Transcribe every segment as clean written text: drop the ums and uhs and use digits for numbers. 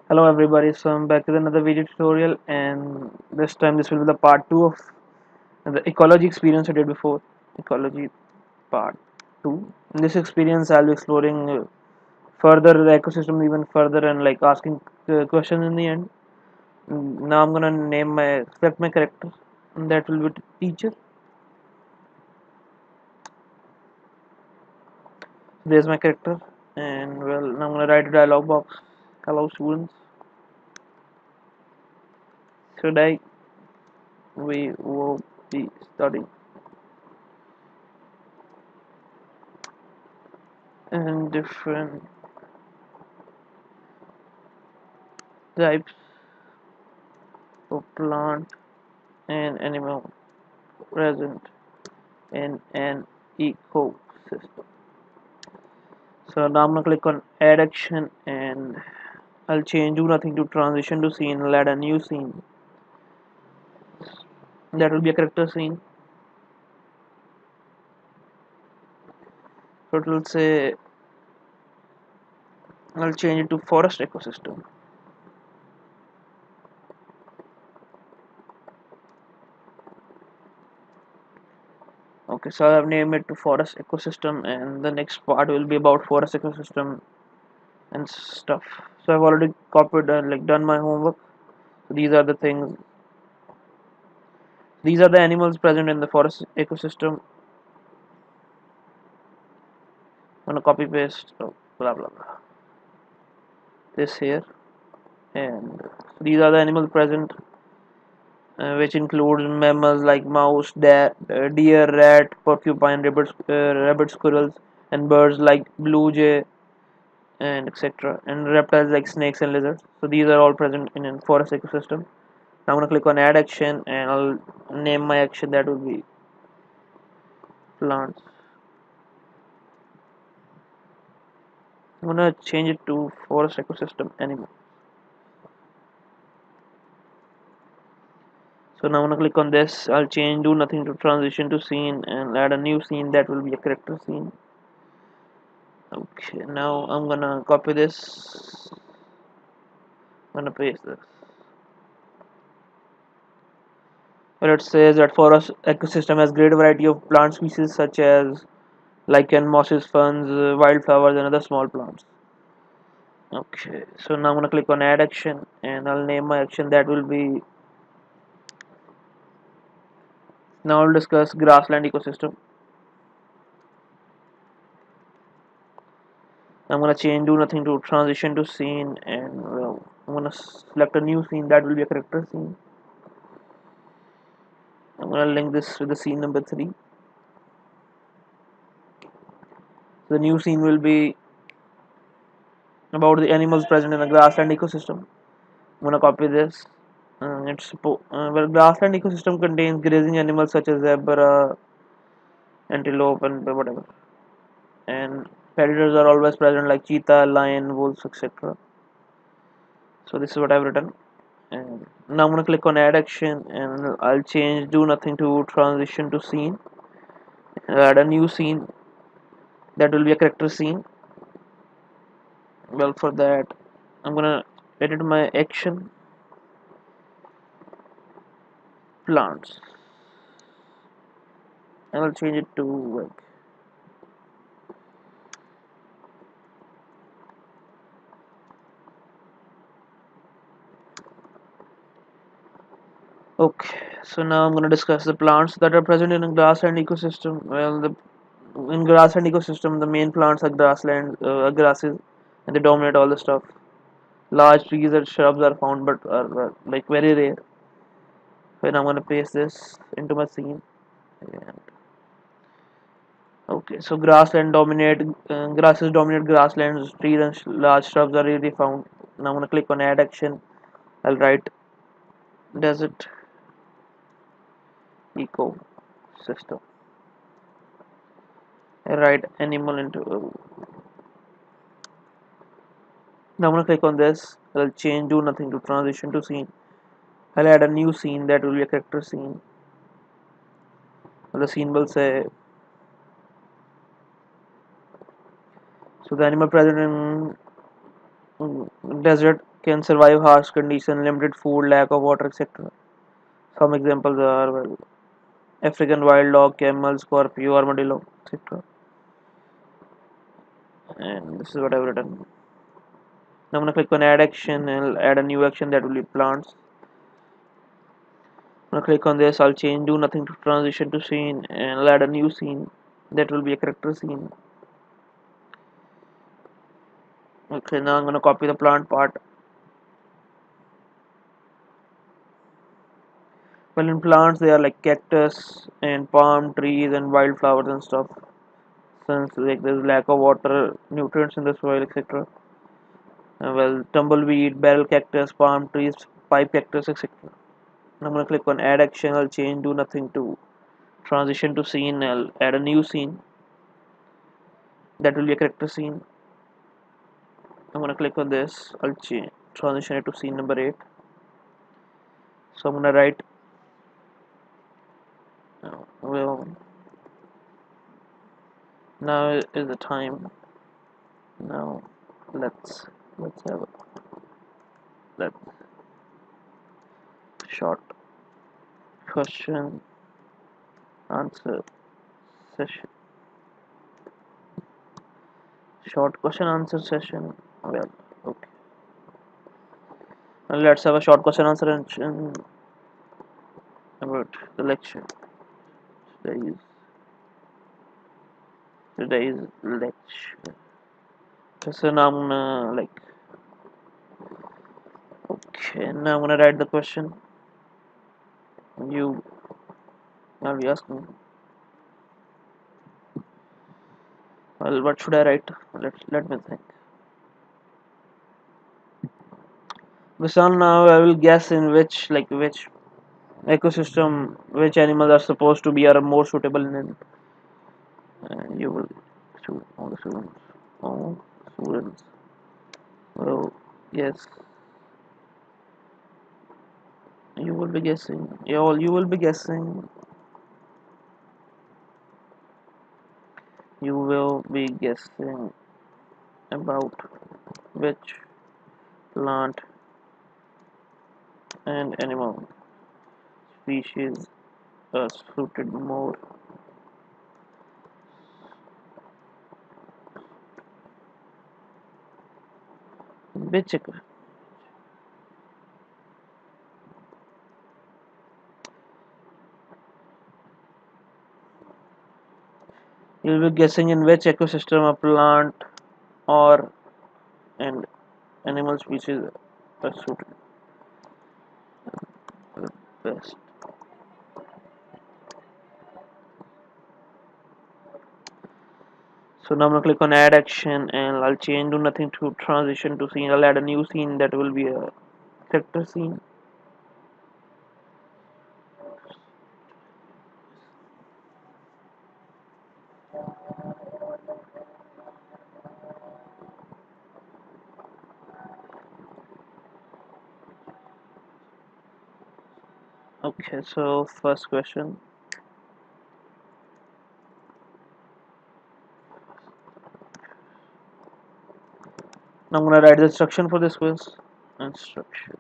Hello everybody, so I'm back with another video tutorial, and this time this will be the part 2 of the ecology experience I did before. Ecology part 2. In this experience I'll be exploring further the ecosystem even further and like asking questions in the end. Now I'm gonna select my character, and that will be teacher. There's my character, and well, now I'm gonna write a dialog box. Hello students, today we will be studying and different types of plant and animal present in an ecosystem. So now I'm gonna click on add action, and I'll change do nothing to transition to scene. I'll add a new scene. That will be a character scene. So it will say I'll change it to forest ecosystem. Okay, so I've named it to forest ecosystem, and the next part will be about forest ecosystem and stuff. So I've already copied and like done my homework. So these are the things. These are the animals present in the forest ecosystem. I'm gonna copy paste. Oh, blah blah blah. This here, and these are the animals present, which includes mammals like mouse, deer, rat, porcupine, rabbit, squirrels, and birds like blue jay and etc. And reptiles like snakes and lizards. So these are all present in a forest ecosystem. Now I'm gonna click on add action, and I'll name my action that will be plants. I'm gonna change it to forest ecosystem animal. So now I'm gonna click on this. I'll change do nothing to transition to scene and add a new scene that will be a character scene. Okay, now I'm gonna copy this. I'm gonna paste this. Well, it says that forest ecosystem has great variety of plant species such as lichen, mosses, ferns, wildflowers, and other small plants. Okay, so now I'm gonna click on add action, and I'll name my action that will be. Now I'll discuss grassland ecosystem. I'm gonna change do nothing to transition to scene, and well, I'm gonna select a new scene that will be a character scene. I'm gonna link this with the scene number 3. The new scene will be about the animals present in the grassland ecosystem. I'm gonna copy this. Well, grassland ecosystem contains grazing animals such as zebra, antelope, and whatever. And predators are always present like cheetah, lion, wolves, etc. So this is what I've written. And now I'm gonna click on add action, and I'll change do nothing to transition to scene. I'll add a new scene that will be a character scene. Well, for that, I'm gonna edit my action plants, and I'll change it to like. Okay, so now I'm going to discuss the plants that are present in a grassland ecosystem. Well, in grassland ecosystem, the main plants are grasses, and they dominate all the stuff. Large trees and shrubs are found, but are like very rare. So now I'm going to paste this into my scene. And, okay, so grasses dominate grasslands. Trees and large shrubs are rarely found. Now I'm going to click on add action. I'll write desert ecosystem. I write animal into. Now I'm gonna click on this. I'll change do nothing to transition to scene. I'll add a new scene that will be a character scene. The scene will say, so the animal present in desert can survive harsh conditions, limited food, lack of water, etc. Some examples are, well, African wild dog, camel, scorpio, armadillo, etc. And this is what I've written. Now I'm gonna click on add action and I'll add a new action that will be plants. I'm gonna click on this, I'll change do nothing to transition to scene and I'll add a new scene that will be a character scene. Okay, now I'm gonna copy the plant part. Well, in plants they are like cactus and palm trees and wildflowers and stuff. Since like there's lack of water, nutrients in the soil, etc. Well, tumbleweed, barrel cactus, palm trees, pipe cactus, etc. I'm gonna click on add action. I'll change do nothing to transition to scene. I'll add a new scene that will be a character scene. I'm gonna click on this. I'll change transition it to scene number 8. So I'm gonna write. Well, now is the time. Now let's have a let's short question answer session. Short question answer session. Well, okay. Now let's have a short question answer about the lecture. Today's today's lecture. So now I'm gonna like okay. Now I'm gonna write the question. You I'll be asking. Well, what should I write? Let me think. Vishal, now I will guess in which ecosystem which animals are supposed to be are more suitable in. You will all the students. All students. Well, yes, you will be guessing. You will be guessing. You will be guessing about which plant and animal species are suited more. Which you'll be guessing in which ecosystem a plant or an animal species are suited best. So now I'm gonna click on add action and I'll change do nothing to transition to scene. I'll add a new scene that will be a character scene. Okay, so first question. Now I'm gonna write the instruction for this quiz. Instruction.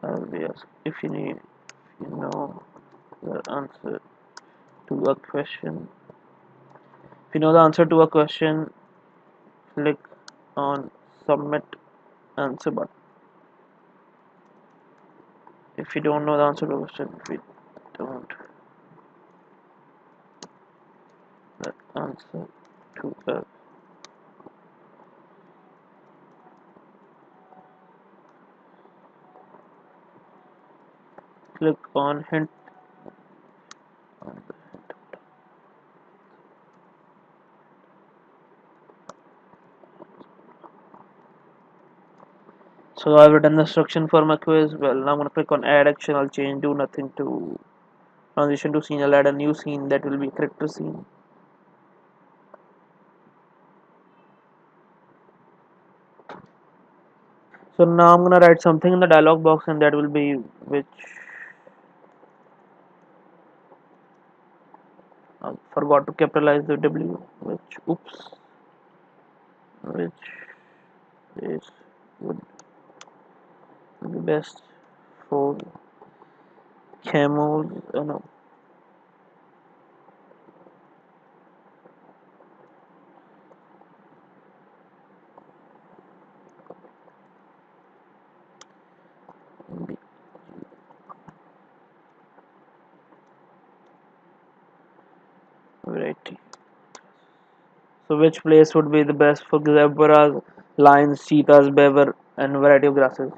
I'll be asked if you know the answer to a question. If you know the answer to a question, click on submit answer button. If you don't know the answer to a question, if you don't the answer to a click on hint. So I've written the instruction for my quiz. Well, now I'm gonna click on add action. I'll change do nothing to transition to scene. I'll add a new scene that will be character scene. So now I'm gonna write something in the dialog box, and that will be which I forgot to capitalize the W. Which oops, which is would be best for camels? No. Variety. So which place would be the best for zebras, lions, cheetahs, beaver, and variety of grasses?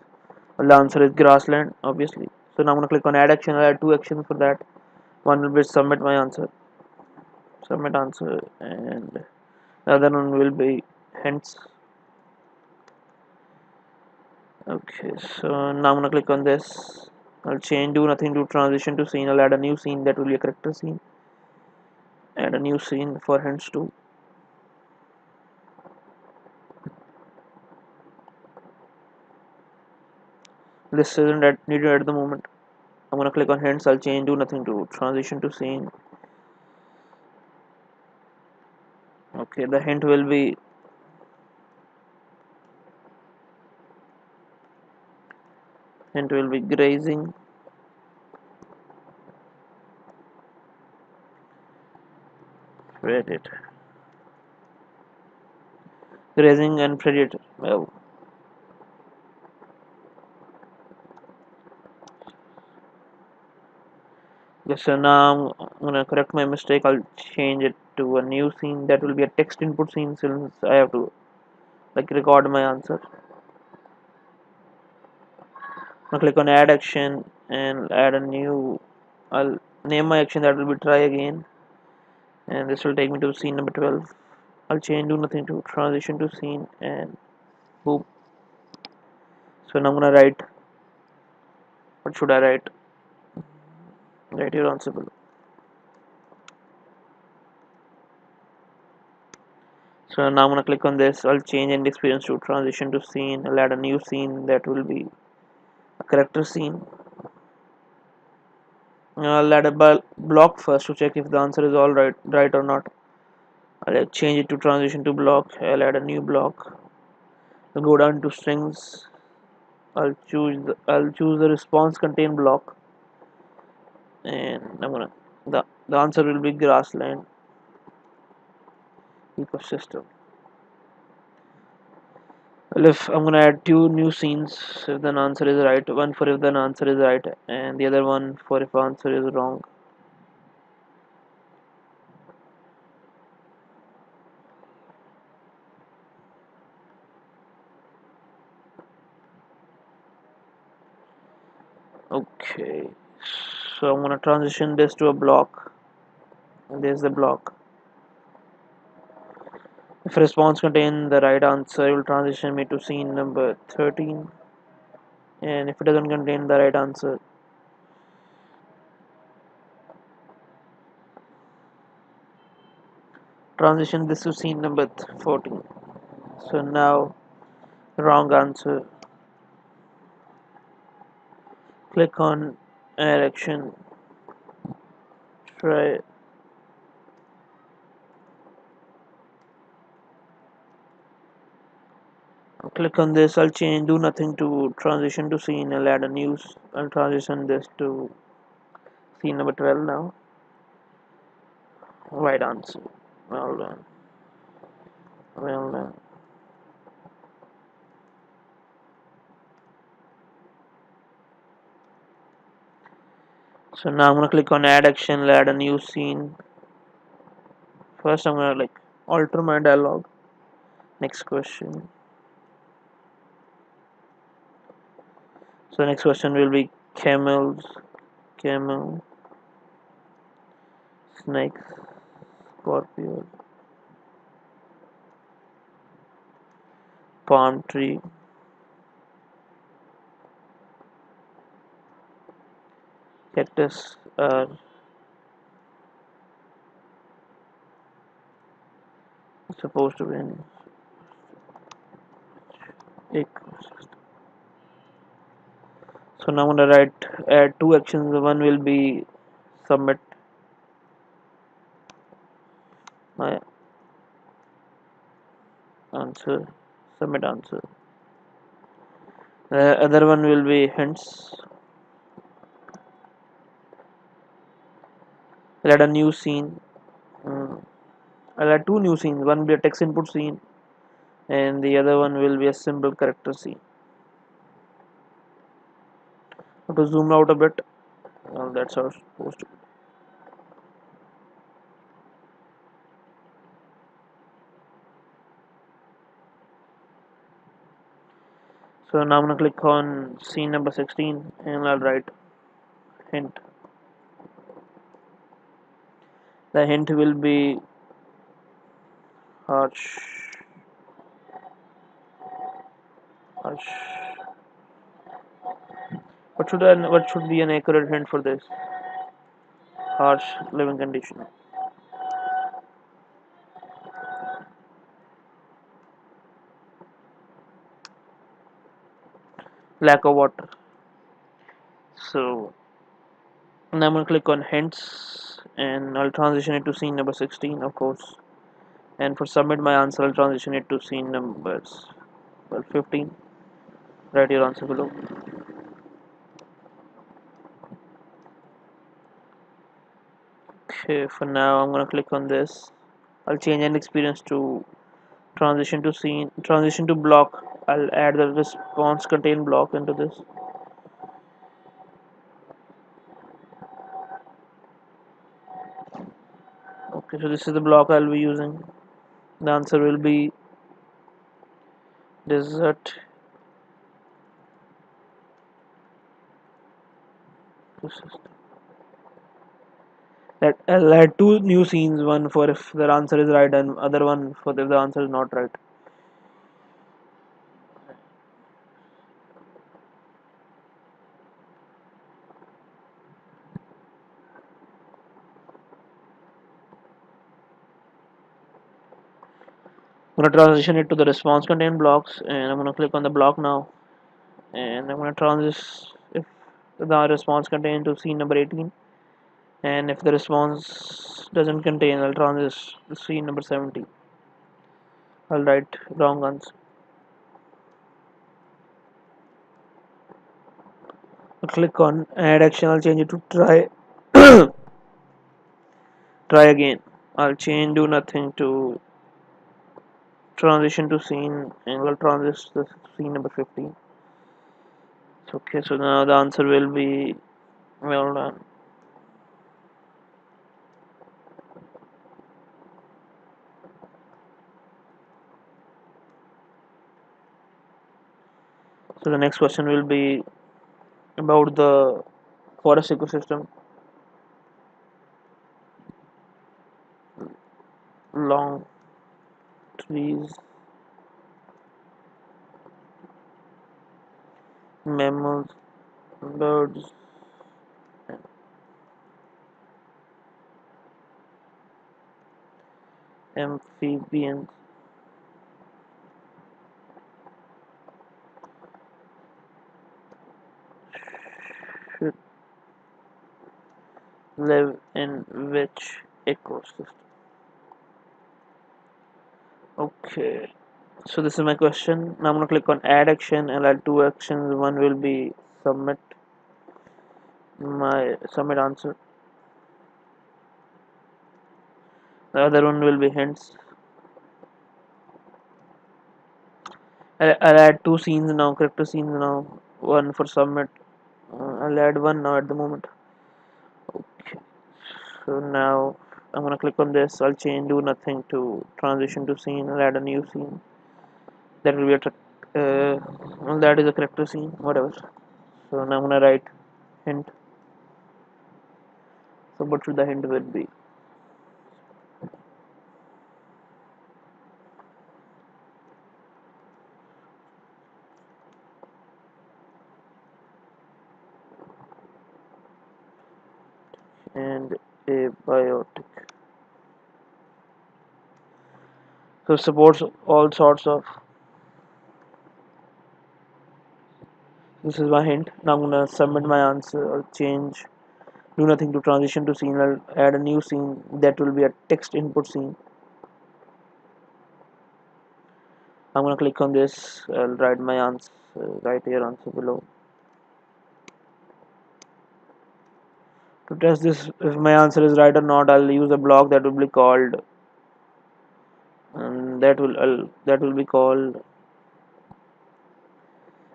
Well, the answer is grassland, obviously. So now I'm gonna click on add action. I'll add two actions for that. One will be submit my answer, submit answer, and the other one will be hints. Okay, so now I'm gonna click on this. I'll change do nothing to transition to scene. I'll add a new scene that will be a character scene. Add a new scene for hints too. This isn't needed at the moment. I'm gonna click on hints. I'll change do nothing to transition to scene. Okay, the hint will be grazing. Predator. Grazing and predator. Well, okay, so now I'm gonna correct my mistake. I'll change it to a new scene that will be a text input scene since I have to like record my answer. I'll click on add action and add a new. I'll name my action that will be try again, and this will take me to scene number 12. I'll change do nothing to transition to scene and boop. So now I'm gonna write. What should I write? Write your answer below. So now I'm gonna click on this. I'll change end experience to transition to scene. I'll add a new scene that will be a character scene. I'll add a block first to check if the answer is all right or not. I'll change it to transition to block. I'll add a new block. I'll go down to strings. I'll choose the response contain block, and the answer will be grassland ecosystem. Well, if I'm gonna add two new scenes if the answer is right, one for if the answer is right, and the other one for if the answer is wrong. Okay, so I'm gonna transition this to a block. There's the block. If response contains the right answer, it will transition me to scene number 13. And if it doesn't contain the right answer, transition this to scene number 14. So now, wrong answer. Click on add action. Try. Click on this. I'll change do nothing to transition to scene. I'll add a new. I'll transition this to scene number 12 now. Right answer. Well done. Well done. So now I'm gonna click on add action. I'll add a new scene. First, I'm gonna like alter my dialogue. Next question. So next question will be camels, camel, snakes, scorpion, palm tree, cactus are supposed to be in ecosystem. So now I'm gonna add two actions. One will be submit my answer, submit answer. The other one will be hints. I'll add a new scene. Mm, I'll add two new scenes. One will be a text input scene, and the other one will be a simple character scene. Have to zoom out a bit. Well, that's how it's supposed to be. So now I'm gonna click on scene number 16 and I'll write hint. The hint will be harsh, harsh. What should be an accurate hint for this? Harsh living condition. Lack of water. So now I'm gonna click on hints and I'll transition it to scene number 16, of course. And for submit my answer, I'll transition it to scene numbers 15. Write your answer below. Okay, for now I'm gonna click on this. I'll change an experience to transition to block. I'll add the response contain block into this. Okay, so this is the block I'll be using. The answer will be desert. That I'll add two new scenes, one for if the answer is right and other one for if the answer is not right. I'm gonna transition it to the response contain blocks and I'm gonna click on the block now and I'm gonna transition if the response contain to scene number 18 and if the response doesn't contain I'll transition to scene number 70. I'll write wrong answer. I'll click on add action. I'll change it to try. Try again. I'll change do nothing to transition to scene and I'll transition to scene number 15. Okay, so now the answer will be well done. So the next question will be about the forest ecosystem. Long trees, mammals, birds, amphibians should live in which ecosystem? Okay, so this is my question. Now I'm gonna click on add action and I'll add two actions. One will be submit submit answer. The other one will be hints. I'll add two scenes now, character scenes now. One for submit. I'll add one now at the moment. Okay. So now I'm gonna click on this. I'll change do nothing to transition to scene. I'll add a new scene. That will be well, that is a character scene. Whatever. So now I'm gonna write hint. So what should the hint will be? And abiotic. So supports all sorts of. This is my hint. Now I'm gonna submit my answer or change. Do nothing to transition to scene. I'll add a new scene that will be a text input scene. I'm gonna click on this. I'll write my answer. write your answer below. To test this, if my answer is right or not, I'll use a block that will be called, that will be called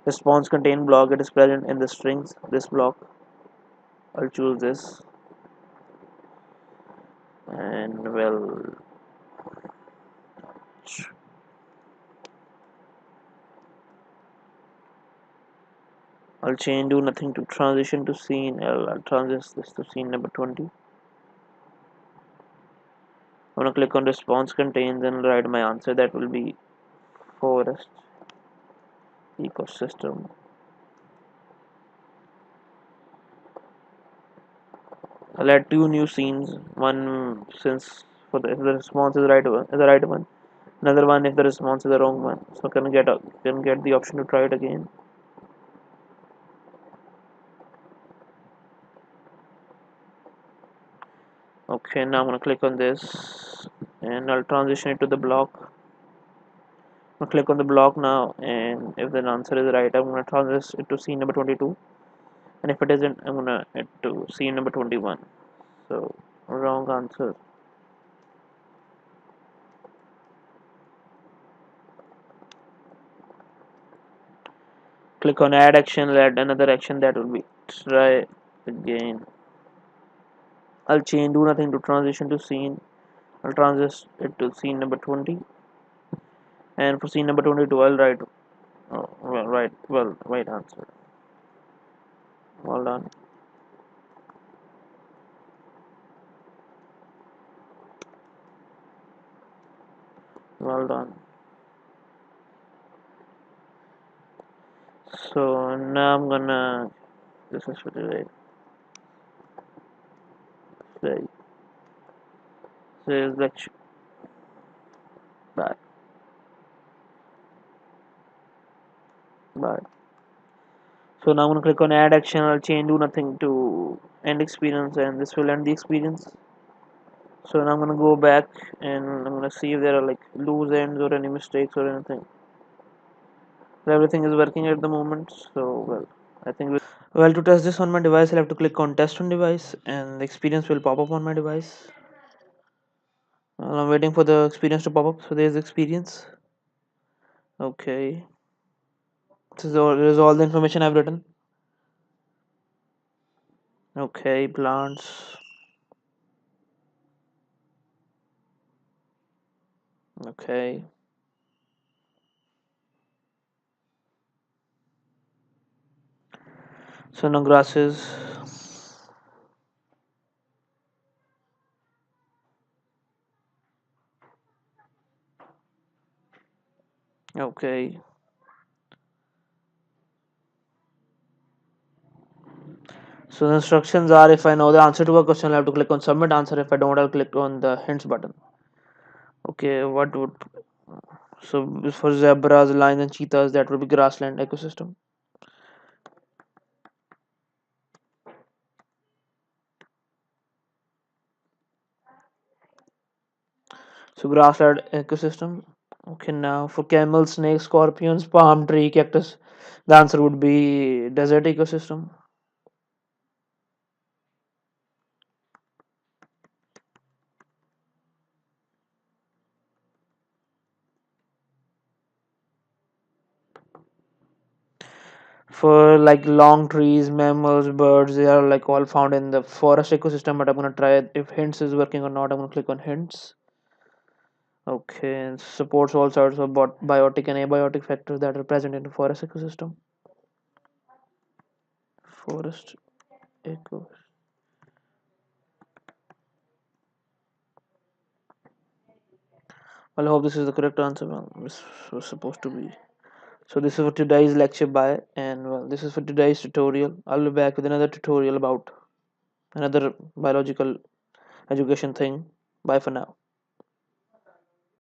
response contain block. It is present in the strings. This block, I'll choose this, and well, I'll change do nothing to transition to scene. I'll transition this to scene number 20. I'm gonna click on response contains and write my answer. That will be forest ecosystem. I'll add two new scenes. One since for if the response is the right one. Another one if the response is the wrong one. So can get the option to try it again. Okay, now I'm gonna click on this and I'll transition it to the block. I'm gonna click on the block now, and if the answer is right, I'm gonna transition it to scene number 22. And if it isn't, I'm gonna add to scene number 21. So wrong answer. Click on add action, add another action, that will be try again. I'll change do nothing to transition to scene. I'll transition it to scene number 20, and for scene number 22 I'll write right answer. Well done. Well done. So now I'm gonna, this is for today. Say save lecture. Bye. Bye. So now I'm gonna click on add action. I'll change do nothing to end experience, and this will end the experience. So now I'm gonna go back and I'm gonna see if there are like loose ends or any mistakes or anything. So everything is working at the moment. So well, I think well, to test this on my device, I'll have to click on test on device, and the experience will pop up on my device. I'm waiting for the experience to pop up. So there's the experience. Okay. This is all the information I've written. Okay, plants. Okay. So now grasses. Okay. So the instructions are, if I know the answer to a question, I'll have to click on submit answer. If I don't, I'll click on the hints button. Okay, what would, so for zebras, lions and cheetahs, that would be grassland ecosystem. So grassland ecosystem. Okay, now for camels, snakes, scorpions, palm tree, cactus, the answer would be desert ecosystem. For like long trees, mammals, birds, they are like all found in the forest ecosystem. But I'm gonna try it. If hints is working or not, I'm gonna click on hints. Okay, and supports all sorts of biotic and abiotic factors that are present in the forest ecosystem. Forest eco. Well, I hope this is the correct answer. Well, this was supposed to be. So this is for today's lecture. Bye, and well, this is for today's tutorial. I'll be back with another tutorial about another biological education thing. Bye for now.